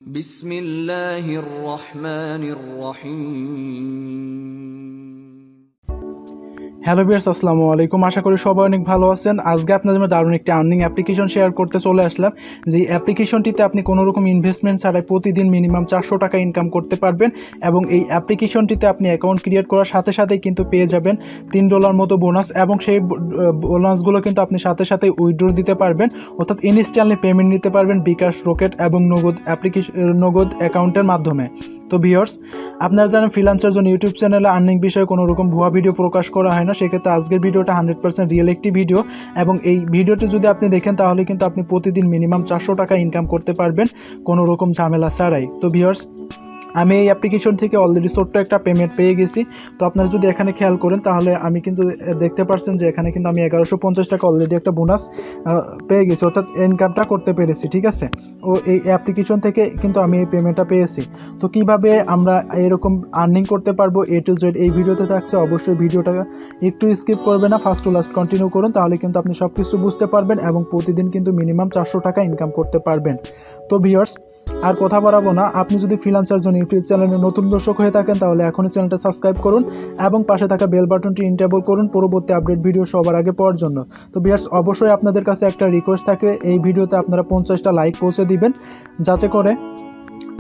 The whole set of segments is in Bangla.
বিসমিল্লাহির রহমানির রহিম। হ্যালো ভিউয়ার্স, আসসালামু আলাইকুম। আশা করি সবাই অনেক ভালো আছেন। আজকে আপনাদের জন্য দারুণ একটি আর্নিং অ্যাপ্লিকেশন শেয়ার করতে চলে আসলাম। যে অ্যাপ্লিকেশনটিতে আপনি কোনো রকম ইনভেস্টমেন্ট ছাড়াই প্রতিদিন মিনিমাম 400 টাকা ইনকাম করতে পারবেন এবং এই অ্যাপ্লিকেশনটিতে আপনি অ্যাকাউন্ট ক্রিয়েট করার সাথে সাথেই কিন্তু পেয়ে যাবেন $3 মতো বোনাস এবং সেই বোনাসগুলো কিন্তু আপনি সাথে সাথে উইথড্র দিতে পারবেন, অর্থাৎ ইনস্ট্যান্টলি পেমেন্ট নিতে পারবেন বিকাশ, রকেট এবং নগদ অ্যাকাউন্টের মাধ্যমে। তো ভিউয়ার্স, আপনারা জানেন ফ্রিল্যান্সার জন ইউটিউব চ্যানেলে আর্নিং বিষয়ে কোনো রকম ভুয়া ভিডিও প্রকাশ করা হয় না। সেক্ষেত্রে আজকের ভিডিওটা 100% রিয়েল একটি ভিডিও এবং এই ভিডিওটি যদি আপনি দেখেন তাহলে কিন্তু আপনি প্রতিদিন মিনিমাম 400 টাকা ইনকাম করতে পারবেন কোনো রকম ঝামেলা ছাড়াই। তো ভিউয়ার্স, আমি এই অ্যাপ্লিকেশন থেকে অলরেডি ছোট্ট একটা পেমেন্ট পেয়ে গেছি। তো আপনারা যদি এখানে খেয়াল করেন তাহলে আমি কিন্তু দেখতে পাচ্ছেন যে এখানে কিন্তু আমি 1150 টাকা অলরেডি একটা বোনাস পেয়ে গেছি, অর্থাৎ ইনকামটা করতে পেরেছি। ঠিক আছে, ও এই অ্যাপ্লিকেশন থেকে কিন্তু আমি এই পেমেন্টটা পেয়েছি। তো কিভাবে আমরা এরকম আর্নিং করতে পারবো A to Z এই ভিডিওতে থাকছে। অবশ্যই ভিডিওটা একটু স্কিপ করবে না, ফার্স্ট টু লাস্ট কন্টিনিউ করুন, তাহলে কিন্তু আপনি সব কিছু বুঝতে পারবেন এবং প্রতিদিন কিন্তু মিনিমাম 400 টাকা ইনকাম করতে পারবেন। তো ভিউয়ার্স, আর কথা বাড়াবো না, আপনি যদি ফ্রিল্যান্সার জন ইউটিউব চ্যানেলে নতুন দর্শক হয়ে থাকেন তাহলে এখনই চ্যানেলটা সাবস্ক্রাইব করুন এবং পাশে থাকা বেল বাটনটি ইনেবল করুন পরবর্তী আপডেট ভিডিও সবার আগে পাওয়ার জন্য। তো ভিউয়ার্স, অবশ্যই আপনাদের কাছে একটা রিকোয়েস্ট থাকে, এই ভিডিওতে আপনারা 50টা লাইক পৌঁছে দিবেন, যাতে করে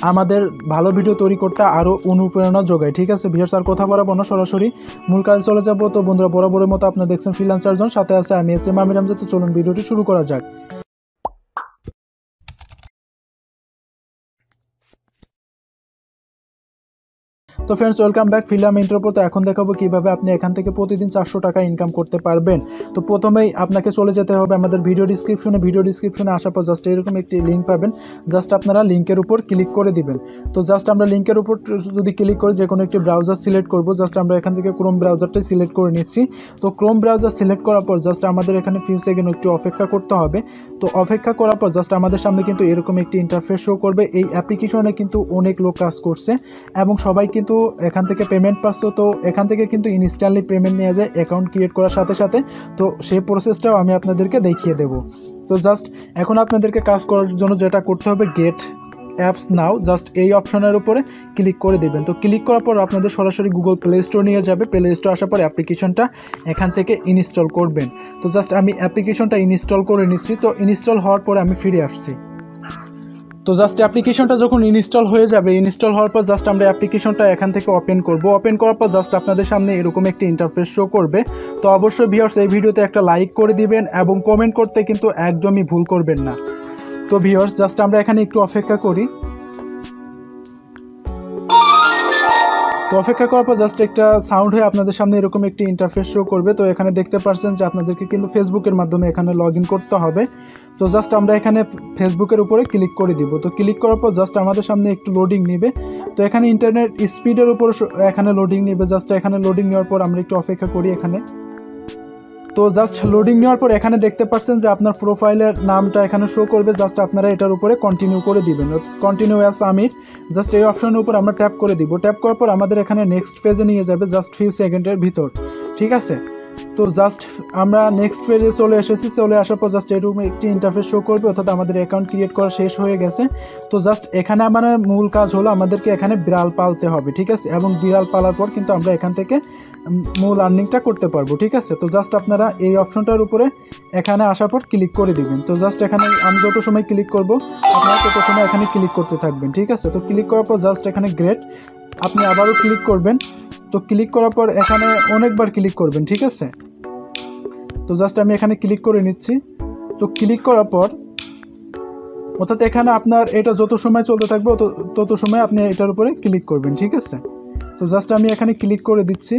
আমাদের ভালো ভিডিও তৈরি করতে আরও অনুপ্রেরণা যোগায়। ঠিক আছে ভিউয়ার্স, আর কথা বাড়াবো না, সরাসরি মূল কাজে চলে যাবো। তো বন্ধুরা, বরাবরের মতো আপনারা দেখছেন ফ্রিল্যান্সার জন, সাথে আছে আমি S.M Amir Hamja। তো চলুন ভিডিওটি শুরু করা যাক। তো ফ্রেন্ডস, ওয়েলকাম ব্যাক। ফিল্ম ইন্ট্রোর পর তো এখন দেখাবো কিভাবে আপনি এখান থেকে প্রতিদিন 400 টাকা ইনকাম করতে পারবেন। তো প্রথমেই আপনাকে চলে যেতে হবে আমাদের ভিডিও ডিসক্রিপশনে আসার পর জাস্ট এরকম একটি লিঙ্ক পাবেন। জাস্ট আপনারা লিঙ্কের উপর ক্লিক করে দিবেন। তো জাস্ট আমরা লিঙ্কের উপর যদি ক্লিক করে যে কোনো একটি ব্রাউজার সিলেক্ট করব, জাস্ট আমরা এখান থেকে ক্রোম ব্রাউজারটাই সিলেক্ট করে নিচ্ছি। তো ক্রোম ব্রাউজার সিলেক্ট করার পর জাস্ট আমাদের এখানে ফিউ সেকেন্ড একটু অপেক্ষা করতে হবে। তো অপেক্ষা করার পর জাস্ট আমাদের সামনে কিন্তু এরকম একটি ইন্টারফেস শো করবে। এই অ্যাপ্লিকেশনে কিন্তু অনেক লোক কাজ করছে এবং সবাই কিন্তু এখান থেকে পেমেন্ট পাচ্ছে। তো এখান থেকে কিন্তু ইনস্ট্যান্টলি পেমেন্ট নেওয়া যায় অ্যাকাউন্ট ক্রিয়েট করার সাথে সাথে। তো সেই প্রসেসটাও আমি আপনাদেরকে দেখিয়ে দেব। তো জাস্ট এখন আপনাদেরকে কাজ করার জন্য যেটা করতে হবে, গেট অ্যাপস নাও, জাস্ট এই অপশনের উপরে ক্লিক করে দেবেন। তো ক্লিক করার পর আপনাদের সরাসরি গুগল প্লে স্টোর নিয়ে যাবে। প্লে স্টোর আসার পর অ্যাপ্লিকেশনটা এখান থেকে ইনস্টল করবেন। তো জাস্ট আমি অ্যাপ্লিকেশনটা ইনস্টল করে নিচ্ছি। তো ইনস্টল হওয়ার পরে আমি ফিরে আসছি। তো জাস্ট অ্যাপ্লিকেশনটা যখন ইনস্টল হয়ে যাবে, ইনস্টল হওয়ার পর জাস্ট আমরা অ্যাপ্লিকেশনটা এখান থেকে ওপেন করব। ওপেন করার পর জাস্ট আপনাদের সামনে এরকম একটি ইন্টারফেস শো করবে। তো অবশ্যই ভিউয়ার্স, এই ভিডিওতে একটা লাইক করে দিবেন এবং কমেন্ট করতে কিন্তু একদমই ভুল করবেন না। তো ভিউয়ার্স, জাস্ট আমরা এখানে একটু অপেক্ষা করি। তো অপেক্ষা করার পর জাস্ট একটা সাউন্ড হয়ে আপনাদের সামনে এরকম একটি ইন্টারফেস শো করবে। তো এখানে দেখতে পাচ্ছেন যে আপনাদেরকে কিন্তু ফেসবুকের মাধ্যমে এখানে লগ ইন করতে হবে। তো জাস্ট আমরা এখানে ফেসবুকের উপরে ক্লিক করে দিব। তো ক্লিক করার পর জাস্ট আমাদের সামনে একটু লোডিং নেবে। তো এখানে ইন্টারনেট স্পিডের উপর এখানে লোডিং নেবে। জাস্ট এখানে লোডিং নেওয়ার পর আমরা একটু অপেক্ষা করি এখানে। তো জাস্ট লোডিং নেওয়ার পর এখানে দেখতে পাচ্ছেন যে আপনার প্রোফাইলের নামটা এখানে শো করবে। জাস্ট আপনারা এটার উপরে কন্টিনিউ করে দিবেন, কন্টিনিউ অ্যাজ আমির। জাস্ট এই অপশনের উপর আমরা ট্যাপ করে দিব। ট্যাপ করার পর আমাদের এখানে নেক্সট পেজে নিয়ে যাবে জাস্ট ফিউ সেকেন্ডের ভিতর। ঠিক আছে, তো জাস্ট আমরা নেক্সট পেজে চলে এসেছি। চলে আসার পর জাস্ট এরকম একটি ইন্টারফেস শো করবে, অর্থাৎ আমাদের অ্যাকাউন্ট ক্রিয়েট করা শেষ হয়ে গেছে। তো জাস্ট এখানে আমার মূল কাজ হলো আমাদেরকে এখানে বিড়াল পালতে হবে। ঠিক আছে, এবং বিড়াল পালার পর কিন্তু আমরা এখান থেকে মূল আর্নিংটা করতে পারবো। ঠিক আছে, তো জাস্ট আপনারা এই অপশনটার উপরে এখানে আসার পর ক্লিক করে দিবেন। তো জাস্ট এখানে আমি যত সময় ক্লিক করব আপনারা তত সময় এখানে ক্লিক করতে থাকবেন। ঠিক আছে, তো ক্লিক করার পর জাস্ট এখানে গ্রেট আপনি আবারও ক্লিক করবেন। তো ক্লিক করার পর এখানে অনেকবার ক্লিক করবেন। ঠিক আছে, তো জাস্ট আমি এখানে ক্লিক করে নিচ্ছি। তো ক্লিক করার পর অর্থাৎ এখানে আপনার এটা যত সময় চলতে থাকবে তত সময় আপনি এটার উপরে ক্লিক করবেন। ঠিক আছে, তো জাস্ট আমি এখানে ক্লিক করে দিচ্ছি।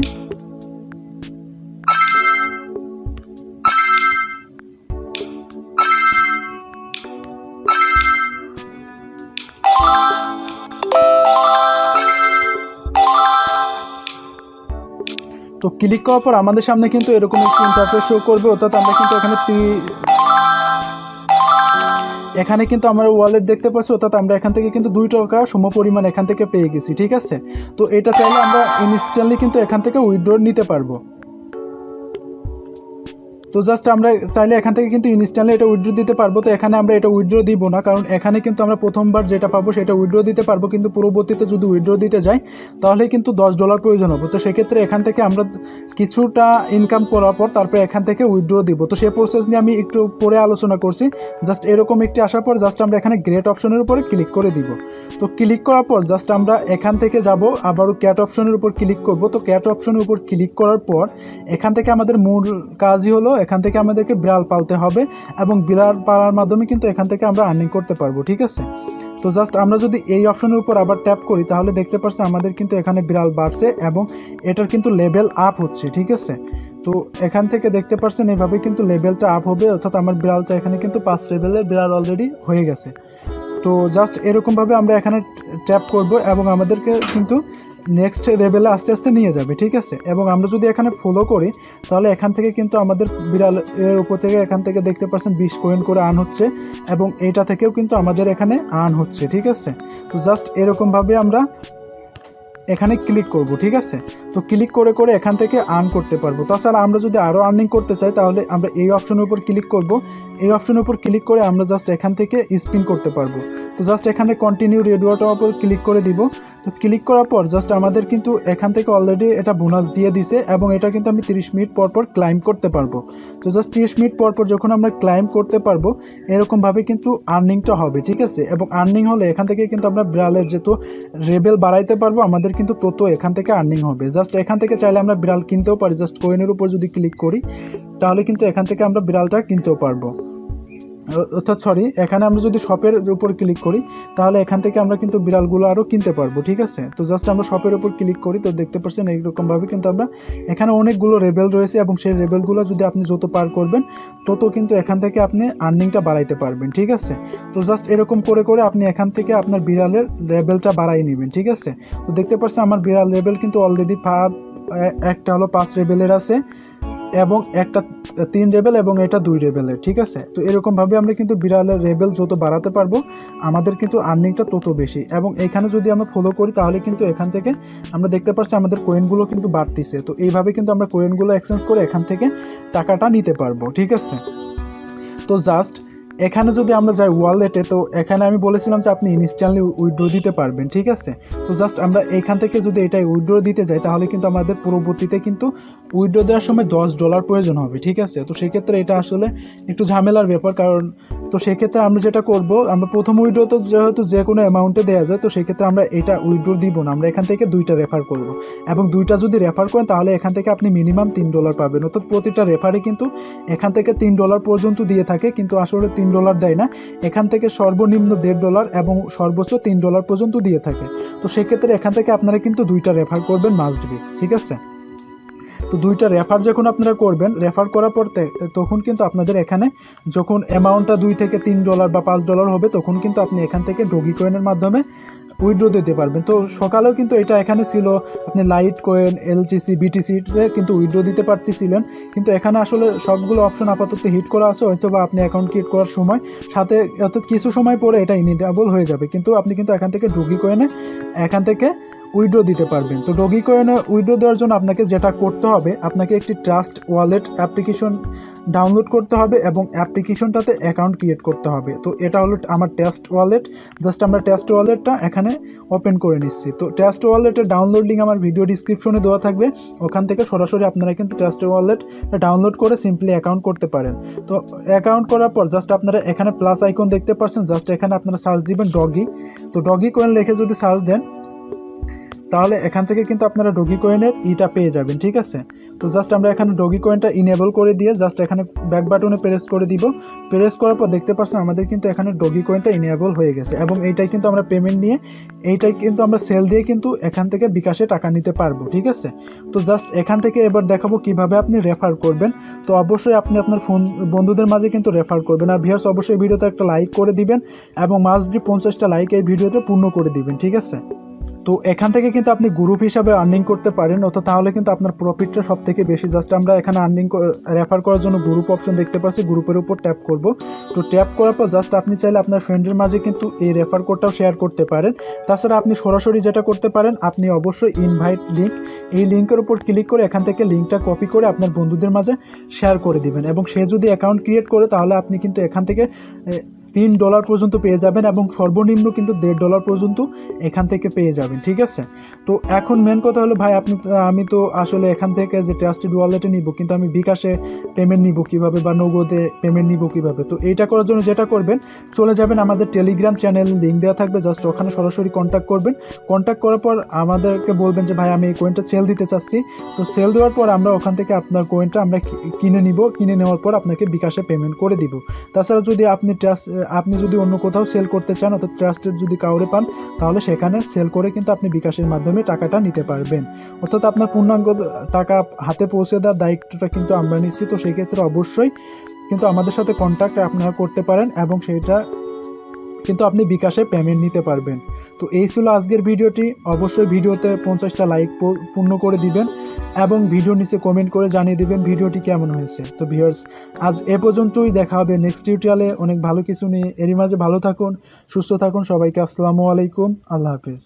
তো ক্লিক করার পর আমাদের সামনে কিন্তু এরকম একটি ইন্টারফেস শো করবে, অর্থাৎ আমরা কিন্তু এখানে কিন্তু আমরা ওয়ালেট দেখতে পাচ্ছি, অর্থাৎ আমরা এখান থেকে কিন্তু 2 টাকা সমপরিমাণ এখান থেকে পেয়ে গেছি। ঠিক আছে, তো এটা চাইলে আমরা ইনস্ট্যান্টলি কিন্তু এখান থেকে উইথড্র নিতে পারবো। তো জাস্ট আমরা চাইলে এখান থেকে কিন্তু ইনস্ট্যান্টলি এটা উইথড্র দিতে পারবো। তো এখানে আমরা এটা উইথড্র দিব না, কারণ এখানে কিন্তু আমরা প্রথমবার যেটা পাবো সেটা উইথড্র দিতে পারবো, কিন্তু পরবর্তীতে যদি উইথড্র দিতে যাই তাহলে কিন্তু $10 প্রয়োজন হবে। তো সেক্ষেত্রে এখান থেকে আমরা কিছুটা ইনকাম করার পর তারপরে এখান থেকে উইথড্র দিব। তো সেই প্রসেস নিয়ে আমি একটু পরে আলোচনা করছি। জাস্ট এরকম একটি আসার পর জাস্ট আমরা এখানে গ্রেট অপশনের উপরে ক্লিক করে দিব। তো ক্লিক করার পর জাস্ট আমরা এখান থেকে যাব, আবারও ক্যাট অপশনের উপর ক্লিক করব। তো ক্যাট অপশনের উপর ক্লিক করার পর এখান থেকে আমাদের মূল কাজই হলো এখান থেকে আমাদেরকে বিড়াল পালতে হবে, এবং বিড়াল পালার মাধ্যমে কিন্তু এখান থেকে আমরা আর্নিং করতে পারবো, ঠিক আছে। তো জাস্ট আমরা যদি এই অপশনের উপর আবার ট্যাপ করি তাহলে দেখতে পাচ্ছি আমাদের কিন্তু এখানে বিড়াল বাড়ছে এবং এটার কিন্তু লেভেল আপ হচ্ছে, ঠিক আছে। তো এখান থেকে দেখতে পাচ্ছেন এইভাবে কিন্তু লেভেলটা আপ হবে, অর্থাৎ আমার বিড়ালটা এখানে কিন্তু 5 লেভেলের বিড়াল অলরেডি হয়ে গেছে। তো জাস্ট এরকমভাবে আমরা এখানে ট্যাপ করব এবং আমাদেরকে কিন্তু নেক্সট লেভেলে আস্তে আস্তে নিয়ে যাবে, ঠিক আছে। এবং আমরা যদি এখানে ফলো করি তাহলে এখান থেকে কিন্তু আমাদের বিড়ালের উপর থেকে এখান থেকে দেখতে পাচ্ছেন 20 কয়েন করে আর্ন হচ্ছে, এবং এইটা থেকেও কিন্তু আমাদের এখানে আর্ন হচ্ছে, ঠিক আছে। তো জাস্ট এরকমভাবে আমরা এখানে ক্লিক করব, ঠিক আছে। তো ক্লিক করে করে এখান থেকে আর্ন করতে পারবো। তাছাড়া আমরা যদি আরও আর্নিং করতে চাই তাহলে আমরা এই অপশনের উপর ক্লিক করব। এই অপশনের উপর ক্লিক করে আমরা জাস্ট এখান থেকে স্পিন করতে পারবো। তো জাস্ট এখানে কন্টিনিউ রেডিওটার উপর ক্লিক করে দিব। তো ক্লিক করার পর জাস্ট আমাদের কিন্তু এখান থেকে অলরেডি এটা বোনাস দিয়ে দিছে, এবং এটা কিন্তু আমি 30 মিনিট পর পর ক্লাইম করতে পারবো। তো জাস্ট 30 মিনিট পর পর যখন আমরা ক্লাইম করতে পারবো এরকমভাবে কিন্তু আর্নিংটা হবে, ঠিক আছে। এবং আর্নিং হলে এখান থেকে কিন্তু আমরা বিড়ালের যেহেতু লেভেল বাড়াইতে পারবো আমাদের কিন্তু তত এখান থেকে আর্নিং হবে। জাস্ট এখান থেকে চাইলে আমরা বিড়াল কিনতেও পারি। জাস্ট কয়েনের উপর যদি ক্লিক করি তাহলে কিন্তু এখান থেকে আমরা বিড়ালটা কিনতেও পারবো, অর্থাৎ এখানে আমরা যদি শপের উপর ক্লিক করি তাহলে এখান থেকে আমরা কিন্তু বিড়ালগুলো আরও কিনতে পারবো, ঠিক আছে। তো জাস্ট আমরা শপের উপর ক্লিক করি, তো দেখতে পাচ্ছেন এইরকমভাবে কিন্তু আমরা এখানে অনেকগুলো লেভেল রয়েছে, এবং সেই লেভেলগুলো যদি আপনি যত পার করবেন তত কিন্তু এখান থেকে আপনি আর্নিংটা বাড়াইতে পারবেন, ঠিক আছে। তো জাস্ট এরকম করে করে আপনি এখান থেকে আপনার বিড়ালের লেভেলটা বাড়াই নেবেন, ঠিক আছে। তো দেখতে পাচ্ছেন আমার বিড়াল লেভেল কিন্তু অলরেডি একটা হলো 5 লেভেলের আছে, এবং একটা 3 লেভেল এবং এটা 2 লেভেলের, ঠিক আছে। তো এরকমভাবে আমরা কিন্তু বিড়ালের লেভেল যত বাড়াতে পারবো আমাদের কিন্তু আর্নিংটা তত বেশি। এবং এখানে যদি আমরা ফলো করি তাহলে কিন্তু এখান থেকে আমরা দেখতে পাচ্ছি আমাদের কয়েনগুলো কিন্তু বাড়তিছে। তো এইভাবে কিন্তু আমরা কয়েনগুলো এক্সচেঞ্জ করে এখান থেকে টাকাটা নিতে পারবো, ঠিক আছে। তো জাস্ট এখানে যদি আমরা যাই ওয়ালেটে, তো এখানে আমি বলেছিলাম যে আপনি ইনস্ট্যান্টলি উইথড্র দিতে পারবেন, ঠিক আছে। তো জাস্ট আমরা এখান থেকে যদি এটাই উইথড্র দিতে যাই তাহলে কিন্তু আমাদের পরবর্তীতে কিন্তু উইথড্র দেওয়ার সময় $10 প্রয়োজন হবে, ঠিক আছে। তো সেক্ষেত্রে এটা আসলে একটু ঝামেলার ব্যাপার, কারণ তো সেক্ষেত্রে আমরা যেটা করব, আমরা প্রথম উইথড্র তো যেহেতু যে কোনো অ্যামাউন্টে দেওয়া যায়, তো সেক্ষেত্রে আমরা এটা উইথড্র দিব না, আমরা এখান থেকে 2টা রেফার করব, এবং 2টা যদি রেফার করেন তাহলে এখান থেকে আপনি মিনিমাম $3 পাবেন। অর্থাৎ প্রতিটা রেফারে কিন্তু এখান থেকে $3 পর্যন্ত দিয়ে থাকে, কিন্তু আসলে $3 দেয় না, এখান থেকে সর্বনিম্ন $1.5 এবং সর্বোচ্চ $3 পর্যন্ত দিয়ে থাকে। তো সেক্ষেত্রে এখান থেকে আপনারা কিন্তু 2টা রেফার করবেন মাস্ট বি, ঠিক আছে। তো 2টা রেফার যখন আপনারা করবেন, রেফার করার পর তখন কিন্তু আপনাদের এখানে যখন অ্যামাউন্টটা $2 থেকে $3 বা $5 হবে তখন কিন্তু আপনি এখান থেকে ডগি কয়েনের মাধ্যমে উইথড্র দিতে পারবেন। তো সকালেও কিন্তু এটা এখানে ছিল, আপনি লাইট কয়েন, এলটিসি, বিটিসিতে কিন্তু উইথড্র দিতে পারতেছিলেন, কিন্তু এখানে আসলে সবগুলো অপশন আপাতত হিট করা আছে, হয়তো বা আপনি অ্যাকাউন্ট ক্রিয়েট করার সময় সাথে অর্থাৎ কিছু সময় পরে এটা ইনেবল হয়ে যাবে, কিন্তু আপনি কিন্তু এখান থেকে ডগি কয়েনে এখান থেকে উইথড্র দিতে পারবেন। তো ডগি কয়েনে উইথড্র দেওয়ার জন্য আপনাকে যেটা করতে হবে, আপনাকে একটি ট্রাস্ট ওয়ালেট অ্যাপ্লিকেশন ডাউনলোড করতে হবে এবং অ্যাপ্লিকেশনটাতে অ্যাকাউন্ট ক্রিয়েট করতে হবে। তো এটা হলো আমার টেস্ট ওয়ালেট। জাস্ট আমরা টেস্ট ওয়ালেটটা এখানে ওপেন করে নিচ্ছি। তো টেস্ট ওয়ালেটের ডাউনলোড লিঙ্ক আমার ভিডিও ডিসক্রিপশনে দেওয়া থাকবে, ওখান থেকে সরাসরি আপনারা কিন্তু টেস্ট ওয়ালেট ডাউনলোড করে সিম্পলি অ্যাকাউন্ট করতে পারেন। তো অ্যাকাউন্ট করার পর জাস্ট আপনারা এখানে প্লাস আইকন দেখতে পাচ্ছেন, জাস্ট এখানে আপনারা সার্চ দিবেন ডগি। তো ডগি কয়েন লিখে যদি সার্চ দেন তাহলে এখান থেকে কিন্তু আপনারা ডগি কয়েনের ইটা পেয়ে যাবেন, ঠিক আছে। তো জাস্ট আমরা এখানে ডগি কয়েনটা ইনেবল করে দিয়ে জাস্ট এখানে ব্যাক বাটনে প্রেস করে দিব। প্রেস করার পর দেখতে পাচ্ছেন আমাদের কিন্তু এখানে ডগি কয়েনটা ইনেবল হয়ে গেছে, এবং এইটাই কিন্তু আমরা পেমেন্ট নিয়ে এইটাই কিন্তু আমরা সেল দিয়ে কিন্তু এখান থেকে বিকাশে টাকা নিতে পারবো, ঠিক আছে। তো জাস্ট এখান থেকে এবার দেখাবো কিভাবে আপনি রেফার করবেন। তো অবশ্যই আপনি আপনার বন্ধুদের মাঝে কিন্তু রেফার করবেন, আর ভিউয়ার্স অবশ্যই ভিডিওতে একটা লাইক করে দিবেন এবং মাস্ট বি 50টা লাইক এই ভিডিওতে পূর্ণ করে দিবেন, ঠিক আছে। তো এখান থেকে কিন্তু আপনি গ্রুপ হিসাবে আর্নিং করতে পারেন, অর্থাৎ তাহলে কিন্তু আপনার প্রফিটটা সব থেকে বেশি। জাস্ট আমরা এখানে আর্নিং রেফার করার জন্য গ্রুপ অপশন দেখতে পাচ্ছি, গ্রুপের উপর ট্যাপ করব। তো ট্যাপ করার পর জাস্ট আপনি চাইলে আপনার ফ্রেন্ডের মাঝে কিন্তু এই রেফার কোডটাও শেয়ার করতে পারেন। তাছাড়া আপনি সরাসরি যেটা করতে পারেন, আপনি অবশ্যই ইনভাইট লিঙ্ক, এই লিঙ্কের উপর ক্লিক করে এখান থেকে লিঙ্কটা কপি করে আপনার বন্ধুদের মাঝে শেয়ার করে দিবেন, এবং সে যদি অ্যাকাউন্ট ক্রিয়েট করে তাহলে আপনি কিন্তু এখান থেকে $3 পর্যন্ত পেয়ে যাবেন, এবং সর্বনিম্ন কিন্তু $1.5 পর্যন্ত এখান থেকে পেয়ে যাবেন। ঠিক আছে, তো এখন মেন কথা হলো ভাই, আমি তো আসলে এখান থেকে যে ট্রাস্টেড ওয়ালেটে নিব, কিন্তু আমি বিকাশে পেমেন্ট নিব কিভাবে বা নগদে পেমেন্ট নিব কিভাবে? তো এইটা করার জন্য যেটা করবেন, চলে যাবেন আমাদের টেলিগ্রাম চ্যানেল, লিঙ্ক দেওয়া থাকবে, জাস্ট ওখানে সরাসরি কন্ট্যাক্ট করবেন। কন্ট্যাক্ট করার পর আমাদেরকে বলবেন যে ভাই আমি এই কয়েনটা সেল দিতে চাচ্ছি। তো সেল দেওয়ার পর আমরা ওখান থেকে আপনার কয়েনটা আমরা কিনে নিব, কিনে নেওয়ার পর আপনাকে বিকাশে পেমেন্ট করে দিব। তাছাড়া যদি আপনি যদি অন্য কোথাও সেল করতে চান, অর্থাৎ ট্রাস্টেড যদি কাউরে পান, তাহলে সেখানে সেল করে কিন্তু আপনি বিকাশের মাধ্যমে টাকাটা নিতে পারবেন। অর্থাৎ আপনার পূর্ণাঙ্গ টাকা হাতে পৌঁছে দেওয়ার দায়িত্বটা কিন্তু আমরা নিচ্ছি। তো সেই ক্ষেত্রে অবশ্যই কিন্তু আমাদের সাথে কন্ট্যাক্ট আপনারা করতে পারেন, এবং সেইটা কিন্তু আপনি বিকাশে পেমেন্ট নিতে পারবেন। তো এই ছিল আজকের ভিডিওটি। অবশ্যই ভিডিওতে 50টা লাইক পূর্ণ করে দিবেন, এবং ভিডিও নিচে কমেন্ট করে জানিয়ে দিবেন ভিডিওটি কেমন হয়েছে। তো ভিউয়ার্স, আজ এ পর্যন্তই, দেখা হবে নেক্সট টিউটোরিয়ালে অনেক ভালো কিছু নিয়ে। এরই মাঝে ভালো থাকুন, সুস্থ থাকুন, সবাইকে আসসালামু আলাইকুম, আল্লাহ হাফেজ।